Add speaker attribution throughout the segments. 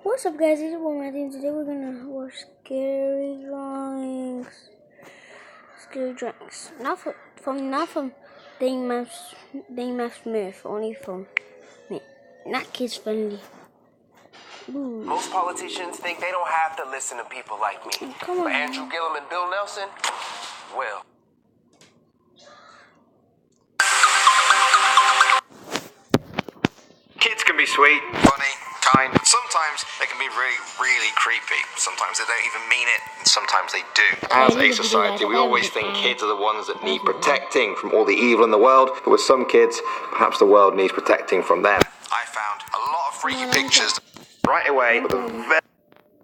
Speaker 1: What's up, guys? This is Matthew. Today we're gonna watch Scary Drawings. Scary Drawings. Not from Dane Math Smith. Only from me. Not kids friendly. Ooh.
Speaker 2: Most politicians think they don't have to listen to people like me.
Speaker 1: Come on.
Speaker 2: But Andrew Gillum and Bill Nelson, well.
Speaker 3: Kids can be sweet, funny, kind. Sometimes they can be really, really creepy. Sometimes they don't even mean it, and sometimes they do. As a society, we always think kids are the ones that need protecting from all the evil in the world. But with some kids, perhaps the world needs protecting from them. I found a lot of freaky pictures right away with a very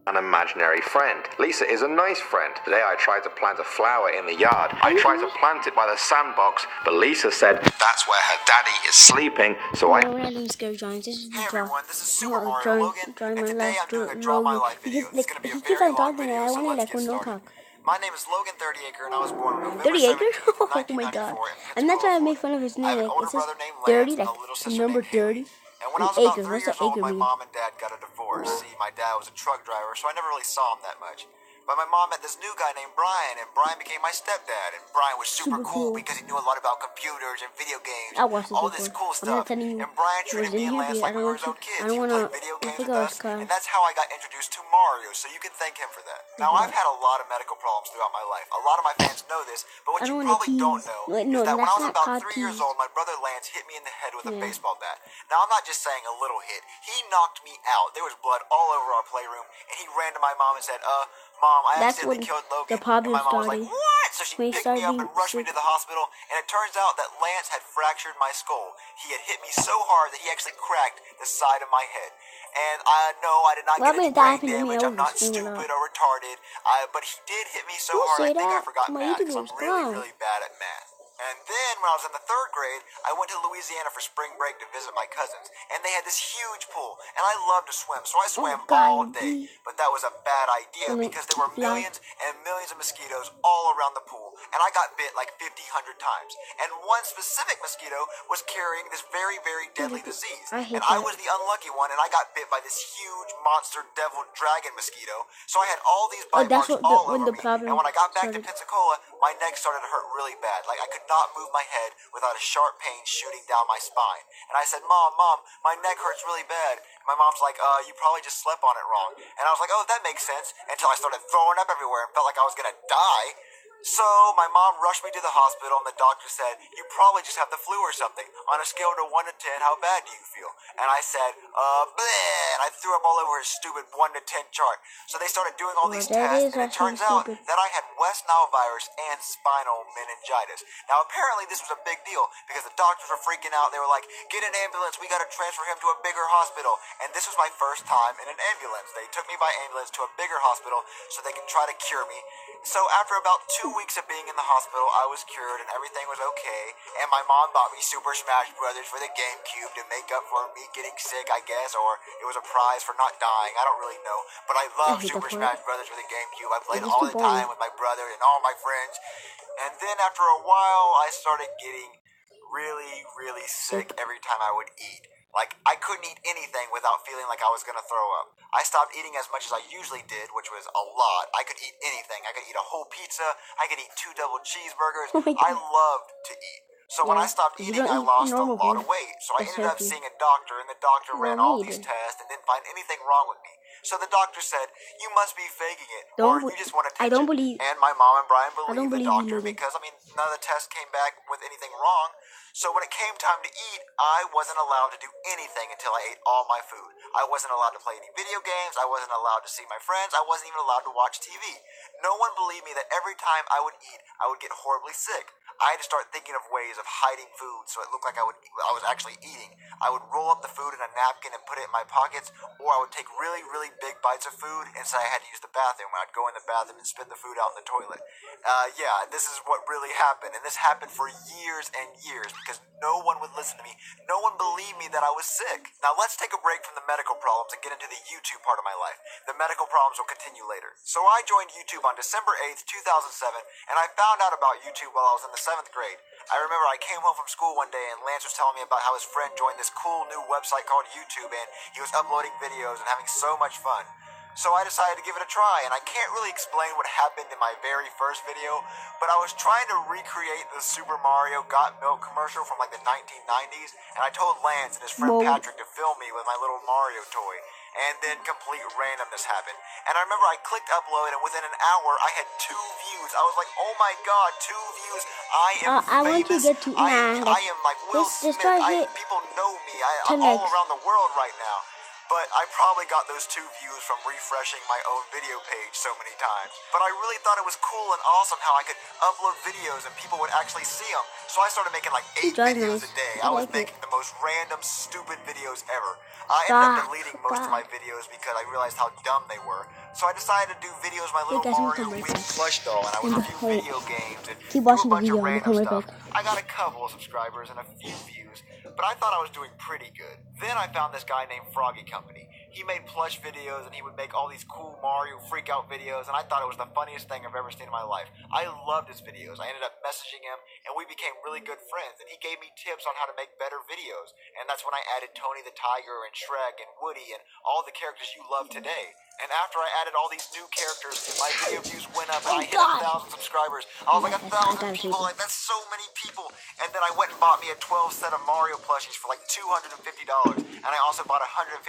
Speaker 3: unimaginary friend. Lisa is a nice friend. Today I tried to plant a flower in the yard. I tried to plant it by the sandbox, but Lisa said that's where her daddy is sleeping, so I...
Speaker 1: We're not doing Scary Drawings. This is
Speaker 3: Hey
Speaker 1: the draw.
Speaker 3: everyone, this is Super Mario Logan, and today I'm doing a Draw My Life video. It's going to be a very long video, so let's get started. My name is Logan 30 Acre, and I was born November
Speaker 1: 30 acres?
Speaker 3: 17th,
Speaker 1: Oh my god.
Speaker 3: 1994.
Speaker 1: And that's why I made fun of his
Speaker 3: I
Speaker 1: name.
Speaker 3: have an
Speaker 1: Like,
Speaker 3: older
Speaker 1: it says
Speaker 3: brother named
Speaker 1: 30,
Speaker 3: Lance and
Speaker 1: like
Speaker 3: a little
Speaker 1: the
Speaker 3: sister
Speaker 1: number
Speaker 3: named Haley.
Speaker 1: 30.
Speaker 3: And when I was about 3
Speaker 1: What's
Speaker 3: years
Speaker 1: an
Speaker 3: old,
Speaker 1: acre
Speaker 3: my
Speaker 1: mean?
Speaker 3: mom and dad got a divorce. See, my dad was a truck driver, so I never really saw him that much. But my mom met this new guy named Brian, and Brian became my stepdad. And Brian was super cool because he knew a lot about computers and video games,
Speaker 1: I watched it
Speaker 3: all
Speaker 1: before.
Speaker 3: this cool
Speaker 1: I'm not
Speaker 3: stuff.
Speaker 1: telling you
Speaker 3: And Brian
Speaker 1: who
Speaker 3: treated
Speaker 1: was in
Speaker 3: me and
Speaker 1: here,
Speaker 3: Lance
Speaker 1: but
Speaker 3: like we were his own kids.
Speaker 1: I don't
Speaker 3: He
Speaker 1: wanna.
Speaker 3: played video
Speaker 1: I
Speaker 3: games
Speaker 1: think
Speaker 3: with
Speaker 1: I
Speaker 3: us,
Speaker 1: was crying.
Speaker 3: and that's how I got introduced to Mario. So you can thank him for that. Now I've had a lot of medical problems throughout my life. A lot of my fans know this, but what
Speaker 1: I
Speaker 3: you
Speaker 1: don't wanna
Speaker 3: probably don't
Speaker 1: tease.
Speaker 3: know
Speaker 1: Wait,
Speaker 3: is
Speaker 1: no,
Speaker 3: that when I
Speaker 1: that's
Speaker 3: was
Speaker 1: not
Speaker 3: about
Speaker 1: pod
Speaker 3: 3 years
Speaker 1: tease.
Speaker 3: old, my brother Lance hit me in the head with a
Speaker 1: Yeah.
Speaker 3: baseball bat. Now I'm not just saying a little hit. He knocked me out. There was blood all over our playroom, and he ran to my mom and said, Mom, I
Speaker 1: That's
Speaker 3: accidentally
Speaker 1: when
Speaker 3: killed Logan.
Speaker 1: the problem
Speaker 3: And my mom was like,
Speaker 1: started.
Speaker 3: what? So she
Speaker 1: When he
Speaker 3: picked me
Speaker 1: started
Speaker 3: up and
Speaker 1: being
Speaker 3: rushed me
Speaker 1: sick.
Speaker 3: to the hospital, and it turns out that Lance had fractured my skull. He had hit me so hard that he actually cracked the side of my head. And I know I did not
Speaker 1: Well,
Speaker 3: get
Speaker 1: I mean,
Speaker 3: any
Speaker 1: that
Speaker 3: brain
Speaker 1: happened to me.
Speaker 3: damage.
Speaker 1: I
Speaker 3: I'm
Speaker 1: was
Speaker 3: not
Speaker 1: screaming
Speaker 3: stupid
Speaker 1: out.
Speaker 3: or retarded. But he did hit me so
Speaker 1: Don't
Speaker 3: hard,
Speaker 1: say
Speaker 3: I think I
Speaker 1: that.
Speaker 3: forgot
Speaker 1: My
Speaker 3: math, because
Speaker 1: YouTube
Speaker 3: I'm
Speaker 1: is
Speaker 3: really,
Speaker 1: gone.
Speaker 3: really bad at math. And then when I was in the 3rd grade, I went to Louisiana for spring break to visit my cousins. And they had this huge pool. And I love to swim, so I swam all day. But that was a bad idea because there were millions and millions of mosquitoes all around the pool. And I got bit like 50, 100 times. And one specific mosquito was carrying this very, very deadly disease. And I was the unlucky one, and I got bit by this huge monster devil dragon mosquito. So I had all these bite marks all over me. And when I got back to Pensacola, my neck started to hurt really bad. Like I could not move my head without a sharp pain shooting down my spine. And I said, Mom, my neck hurts really bad. My mom's like, you probably just slept on it wrong. And I was like, oh, that makes sense. Until I started throwing up everywhere and felt like I was gonna die. So my mom rushed me to the hospital, and the doctor said, you probably just have the flu or something. On a scale of 1 to 10, how bad do you feel? And I said, bleh, and I threw up all over his stupid 1 to 10 chart. So they started doing all these tests, and it turns out that I had West Nile virus and spinal meningitis. Now apparently this was a big deal, because the doctors were freaking out. They were like, get an ambulance, we gotta transfer him to a bigger hospital. And this was my first time in an ambulance. They took me by ambulance to a bigger hospital so they could try to cure me. So after about 2 weeks of being in the hospital, I was cured and everything was okay. And my mom bought me Super Smash Brothers for the GameCube to make up for me getting sick, I guess, or it was a prize for not dying. I don't really know. But I love Super Smash Brothers for the GameCube. I played all the time with my brother and all my friends. And then after a while, I started getting really, really sick every time I would eat. Like, I couldn't eat anything without feeling like I was gonna throw up. I stopped eating as much as I usually did, which was a lot. I could eat anything. I could eat a whole pizza. I could eat 2 double cheeseburgers. I loved to eat. So when I stopped eating, I lost a lot of weight. So I ended up seeing a doctor, and the doctor ran all these tests and didn't find anything wrong with me. So the doctor said, you must be faking it, or you just want attention.
Speaker 1: I don't believe.
Speaker 3: And my mom and Brian believed the doctor
Speaker 1: you,
Speaker 3: because, none of the tests came back with anything wrong. So when it came time to eat, I wasn't allowed to do anything until I ate all my food. I wasn't allowed to play any video games. I wasn't allowed to see my friends. I wasn't even allowed to watch TV. No one believed me that every time I would eat, I would get horribly sick. I had to start thinking of ways of hiding food so it looked like I was actually eating. I would roll up the food in a napkin and put it in my pockets, or I would take really, really big bites of food and say I had to use the bathroom. When I'd go in the bathroom and spit the food out in the toilet. Yeah, this is what really happened, and this happened for years and years. because no one would listen to me. No one believed me that I was sick. Now let's take a break from the medical problems and get into the YouTube part of my life. The medical problems will continue later. So I joined YouTube on December 8th, 2007, and I found out about YouTube while I was in the 7th grade. I remember I came home from school one day and Lance was telling me about how his friend joined this cool new website called YouTube and he was uploading videos and having so much fun. So I decided to give it a try, and I can't really explain what happened in my very first video, but I was trying to recreate the Super Mario Got Milk commercial from like the 1990s, and I told Lance and his friend Patrick to film me with my little Mario toy, and then complete randomness happened. And I remember I clicked upload, and within an hour, I had 2 views. I was like, oh my god, 2 views. I am famous.
Speaker 1: I want to get to,
Speaker 3: I am like Will Smith. People know me. I'm all around the world right now. But I probably got those 2 views from refreshing my own video page so many times. But I really thought it was cool and awesome how I could upload videos and people would actually see them. So I started making like 8 videos a day. I was making the most random, stupid videos ever. I ended up deleting most of my videos because I realized how dumb they were. So I decided to do videos with my little Mario Luigi plush doll, and I was a few video games and do a bunch of random stuff. I got a couple of subscribers and a few views, but I thought I was doing pretty good. Then I found this guy named Froggy Company. He made plush videos and he would make all these cool Mario freak out videos, and I thought it was the funniest thing I've ever seen in my life. I loved his videos. I ended up messaging him and we became really good friends, and he gave me tips on how to make better videos, and that's when I added Tony the Tiger and Shrek and Woody and all the characters you love today. And after I added all these new characters, my video views went up and I hit 1,000 subscribers. I was like 1,000 people, like that's so many people. And then I went and bought me a 12 set of Mario plushies for like $250. And I also bought a $150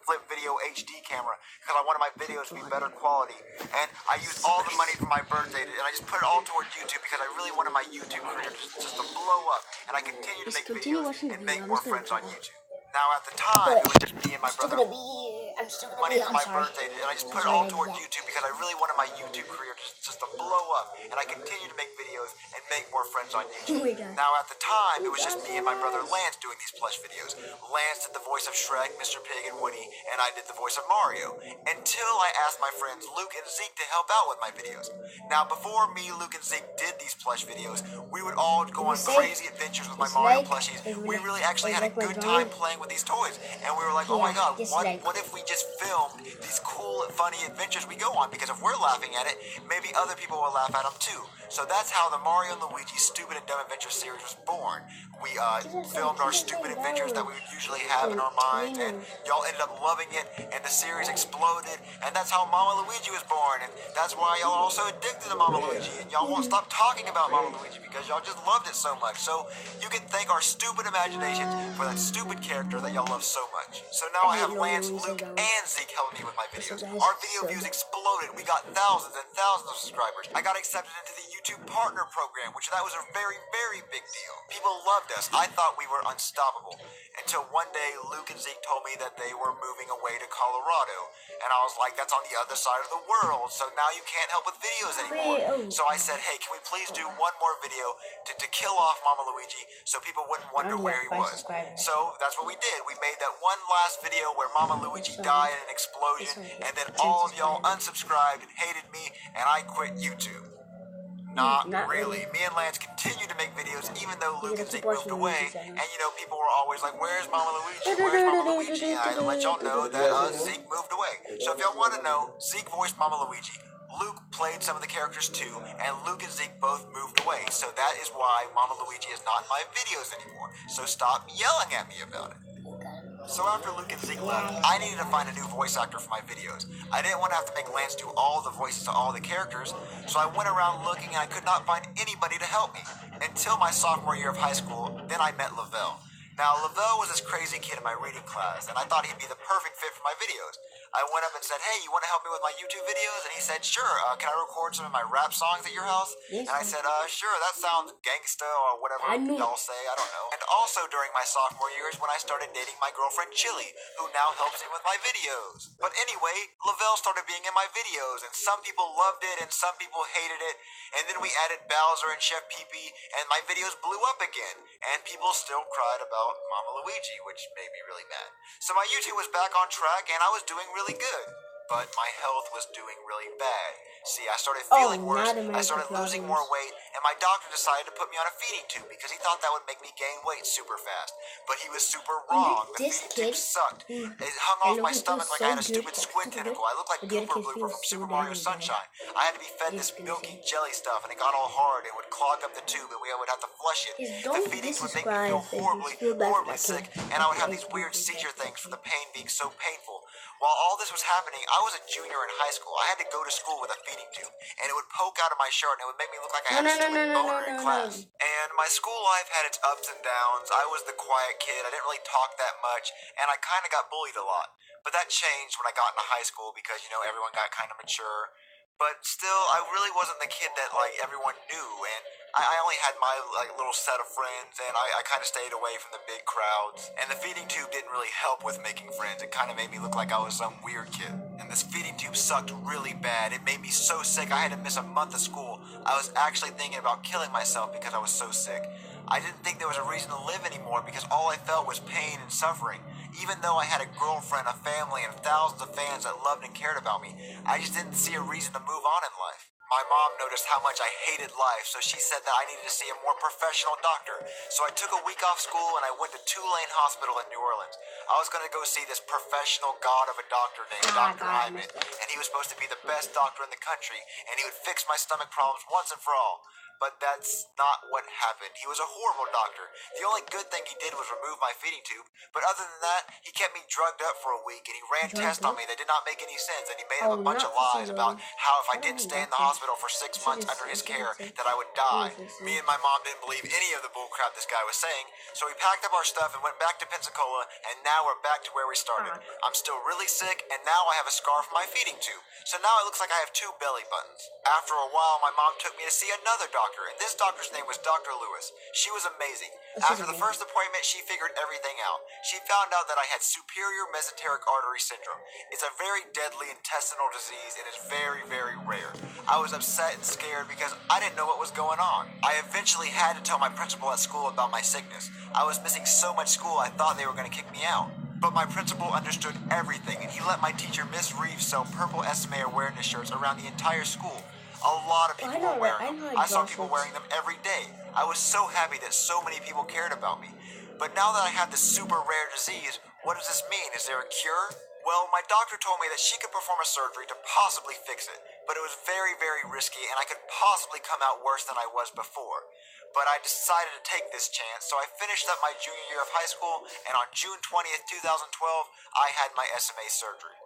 Speaker 3: Flip Video HD camera because I wanted my videos to be better quality. And I used all the money from my birthday and I just put it all towards YouTube because I really wanted my YouTube career just to blow up. And I continued to make videos and make more friends on YouTube. Now at the time, it was just me and my brother. Money for my birthday, and I just put it all towards YouTube because I really wanted my YouTube career just to blow up, and I continued to make videos and make more friends on YouTube. Now at the time, it was just me and my brother Lance doing these plush videos. Lance did the voice of Shrek, Mr. Pig, and Woody, and I did the voice of Mario, until I asked my friends Luke and Zeke to help out with my videos. Now before me, Luke, and Zeke did these plush videos, we would all go on crazy adventures with my Mario plushies. We really actually had a good time playing with these toys, and we were like, oh my god, what if we just filmed these cool funny adventures we go on, because if we're laughing at it, maybe other people will laugh at them too. So that's how the Mario and Luigi Stupid and Dumb Adventure series was born. We filmed our stupid adventures that we would usually have in our minds, and y'all ended up loving it, and the series exploded, and that's how Mama Luigi was born, and that's why y'all are all so addicted to Mama Luigi, and y'all won't stop talking about Mama Luigi because y'all just loved it so much. So you can thank our stupid imaginations for that stupid character that y'all love so much. So now I have Lance, Luke, and Zeke helping me with my videos. Our video views exploded. We got thousands and thousands of subscribers. I got accepted into the YouTube Partner Program, which that was a very, very big deal. People loved us. I thought we were unstoppable. Until one day, Luke and Zeke told me that they were moving away to Colorado. And I was like, that's on the other side of the world, so now you can't help with videos anymore. So I said, hey, can we please do one more video to kill off Mama Luigi so people wouldn't wonder where he was? So that's what we did. We made that one last video where Mama Luigi died in an explosion, and then all of y'all unsubscribed and hated me, and I quit YouTube. Not really. Me and Lance continued to make videos even though Luke and Zeke moved away, and people were always like, where's Mama Luigi? Where's Mama Luigi? And I had to let y'all know that Zeke moved away. So if y'all want to know, Zeke voiced Mama Luigi. Luke played some of the characters too, and Luke and Zeke both moved away. So that is why Mama Luigi is not in my videos anymore. So stop yelling at me about it. So after Luke and Zeke left, I needed to find a new voice actor for my videos. I didn't want to have to make Lance do all the voices to all the characters, so I went around looking and I could not find anybody to help me. Until my sophomore year of high school, then I met Lavelle. Now, Lavelle was this crazy kid in my reading class, and I thought he'd be the perfect fit for my videos. I went up and said, hey, you want to help me with my YouTube videos? And he said, sure, can I record some of my rap songs at your house? And I said, sure, that sounds gangsta or whatever y'all say, I don't know. And also during my sophomore years when I started dating my girlfriend Chili, who now helps me with my videos. But anyway, Lavelle started being in my videos, and some people loved it and some people hated it. And then we added Bowser and Chef Pee-Pee, and my videos blew up again. And people still cried about Mama Luigi, which made me really mad. So my YouTube was back on track, and I was doing really good. but my health was doing really bad. See, I started
Speaker 1: Oh,
Speaker 3: feeling worse,
Speaker 1: not
Speaker 3: I started
Speaker 1: American
Speaker 3: losing
Speaker 1: problems.
Speaker 3: more weight, and my doctor decided to put me on a feeding tube because he thought that would make me gain weight super fast. But he was super wrong. The
Speaker 1: This
Speaker 3: feeding tube
Speaker 1: kid
Speaker 3: sucked.
Speaker 1: who
Speaker 3: It hung
Speaker 1: I
Speaker 3: off
Speaker 1: know
Speaker 3: my
Speaker 1: he
Speaker 3: stomach
Speaker 1: feels
Speaker 3: like I
Speaker 1: so
Speaker 3: had a
Speaker 1: good,
Speaker 3: stupid squid
Speaker 1: so good,
Speaker 3: tentacle. I looked like
Speaker 1: but the other
Speaker 3: Gooper
Speaker 1: kid
Speaker 3: Blooper
Speaker 1: feels
Speaker 3: from
Speaker 1: so
Speaker 3: Super
Speaker 1: bad
Speaker 3: Mario
Speaker 1: inside.
Speaker 3: Sunshine. I had to be fed
Speaker 1: Yes,
Speaker 3: this
Speaker 1: can you
Speaker 3: milky
Speaker 1: see?
Speaker 3: jelly stuff, and it got all hard and would clog up the tube, and we would have to flush it.
Speaker 1: Just
Speaker 3: The
Speaker 1: don't
Speaker 3: feedings would make me feel
Speaker 1: desubscribe if you feel bad for
Speaker 3: horribly
Speaker 1: that kid.
Speaker 3: sick, and I would have
Speaker 1: Like,
Speaker 3: these weird
Speaker 1: feel
Speaker 3: seizure
Speaker 1: bad
Speaker 3: things
Speaker 1: for
Speaker 3: from the
Speaker 1: that
Speaker 3: pain being so painful. While all this was happening, I was a junior in high school. I had to go to school with a feeding tube, and it would poke out of my shirt, and it would make me look like I had a stupid boner in class. And my school life had its ups and downs. I was the quiet kid. I didn't really talk that much, and I kind of got bullied a lot. But that changed when I got into high school because, everyone got kind of mature. But still, I really wasn't the kid that, everyone knew, and I only had my, little set of friends, and I kind of stayed away from the big crowds. And the feeding tube didn't really help with making friends. It kind of made me look like I was some weird kid. And this feeding tube sucked really bad. It made me so sick, I had to miss a month of school. I was actually thinking about killing myself because I was so sick. I didn't think there was a reason to live anymore because all I felt was pain and suffering. Even though I had a girlfriend, a family, and thousands of fans that loved and cared about me, I just didn't see a reason to move on in life. My mom noticed how much I hated life, so she said that I needed to see a more professional doctor. So I took a week off school and I went to Tulane Hospital in New Orleans. I was going to go see this professional god of a doctor named Dr. Hyman, and he was supposed to be the best doctor in the country, and he would fix my stomach problems once and for all. But that's not what happened. He was a horrible doctor. The only good thing he did was remove my feeding tube. But other than that, he kept me drugged up for a week, and he ran tests on me that did not make any sense. And he made up a bunch of lies about how if I didn't stay in the hospital for 6 months under his care, that I would die. Me and my mom didn't believe any of the bullcrap this guy was saying. So we packed up our stuff and went back to Pensacola, and now we're back to where we started. I'm still really sick, and now I have a scar from my feeding tube. So now it looks like I have 2 belly buttons. After a while, my mom took me to see another doctor, and this doctor's name was Dr. Lewis. She was amazing. After the first appointment, she figured everything out. She found out that I had superior mesenteric artery syndrome. It's a very deadly intestinal disease and is very, very rare. I was upset and scared because I didn't know what was going on. I eventually had to tell my principal at school about my sickness. I was missing so much school I thought they were going to kick me out. But my principal understood everything, and he let my teacher, Miss Reeves, sell purple SMA awareness shirts around the entire school. A lot of people were wearing them. I saw people wearing them every day. I was so happy that so many people cared about me. But now that I have this super rare disease, what does this mean? Is there a cure? Well, my doctor told me that she could perform a surgery to possibly fix it, but it was very, very risky, and I could possibly come out worse than I was before. But I decided to take this chance, so I finished up my junior year of high school, and on June 20th, 2012, I had my SMA surgery.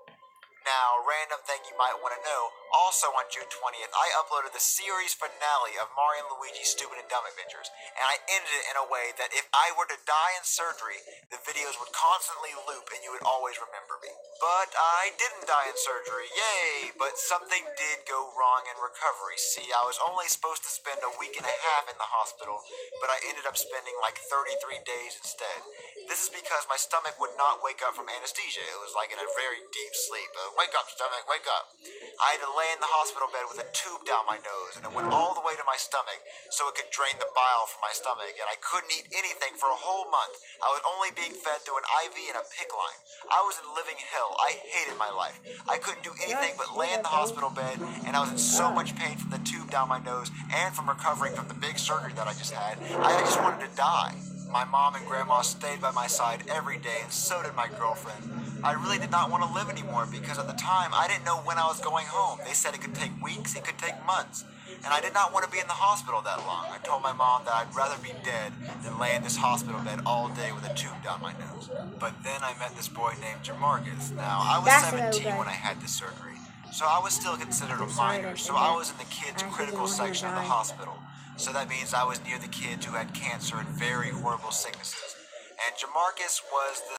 Speaker 3: Now, random thing you might want to know, also on June 20th, I uploaded the series finale of Mario and Luigi's Stupid and Dumb Adventures, and I ended it in a way that if I were to die in surgery, the videos would constantly loop and you would always remember me. But I didn't die in surgery, yay! But something did go wrong in recovery. See, I was only supposed to spend a week and a half in the hospital, but I ended up spending like 33 days instead. This is because my stomach would not wake up from anesthesia. It was like in a very deep sleep. Wake up, stomach, wake up. I had to lay in the hospital bed with a tube down my nose, and it went all the way to my stomach so it could drain the bile from my stomach, and I couldn't eat anything for a whole month. I was only being fed through an IV and a PICC line. I was in living hell. I hated my life. I couldn't do anything but lay in the hospital bed, and I was in so much pain from the tube down my nose and from recovering from the big surgery that I just had. I just wanted to die. My mom and grandma stayed by my side every day, and so did my girlfriend. I really did not want to live anymore because at the time I didn't know when I was going home. They said it could take weeks, it could take months, and I did not want to be in the hospital that long. I told my mom that I'd rather be dead than lay in this hospital bed all day with a tube down my nose. But then I met this boy named Jamarcus. Now, I was 17 when I had this surgery, so I was still considered a minor, so I was in the kids' critical section of the hospital. So that means I was near the kids who had cancer and very horrible sicknesses. And Jamarcus was the